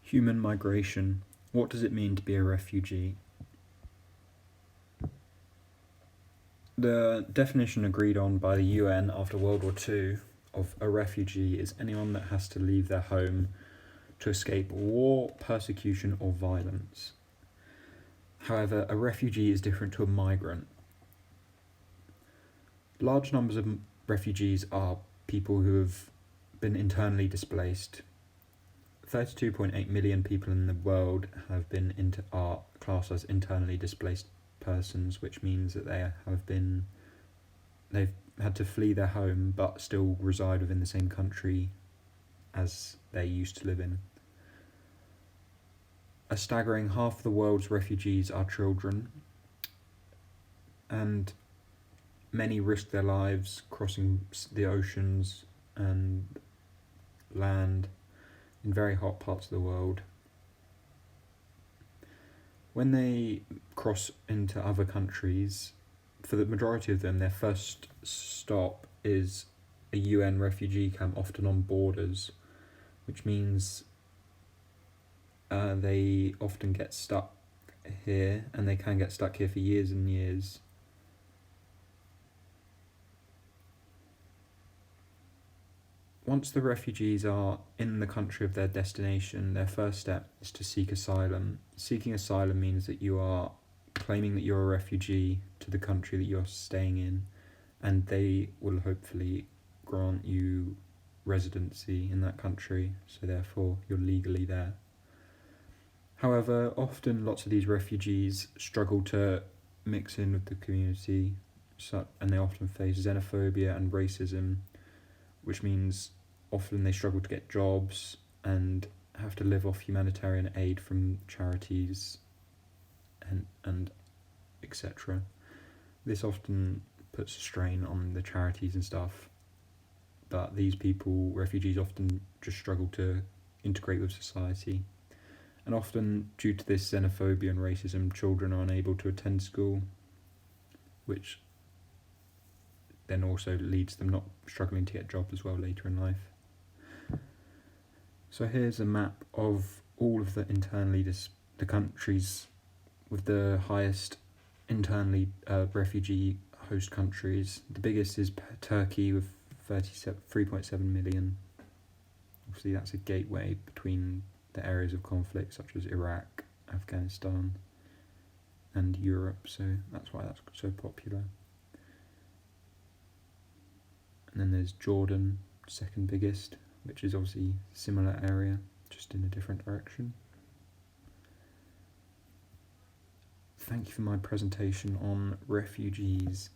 Human migration. What does it mean to be a refugee? The definition agreed on by the UN after World War II of a refugee is anyone that has to leave their home to escape war, persecution, or violence. However, a refugee is different to a migrant. Large numbers of refugees are people who have been internally displaced. 32.8 million people in the world are classed as internally displaced persons, which means that they've had to flee their home but still reside within the same country as they used to live in. A staggering half of the world's refugees are children, and many risk their lives crossing the oceans and land in very hot parts of the world. When they cross into other countries, for the majority of them, their first stop is a UN refugee camp, often on borders, which means they often get stuck here, and they can get stuck here for years and years. Once the refugees are in the country of their destination, their first step is to seek asylum. Seeking asylum means that you are claiming that you're a refugee to the country that you're staying in, and they will hopefully grant you residency in that country, so therefore you're legally there. However, often lots of these refugees struggle to mix in with the community, and they often face xenophobia and racism, which means often they struggle to get jobs and have to live off humanitarian aid from charities and etc. This often puts a strain on the charities and stuff, but these refugees often just struggle to integrate with society. And often, due to this xenophobia and racism, children are unable to attend school, which then also leads them not struggling to get jobs as well later in life. So here's a map of all of the the countries with the highest internally refugee host countries. The biggest is Turkey with 3.7 million. Obviously that's a gateway between the areas of conflict such as Iraq, Afghanistan and Europe, so that's why that's so popular. And then there's Jordan, second biggest, which is obviously a similar area, just in a different direction. Thank you for my presentation on refugees.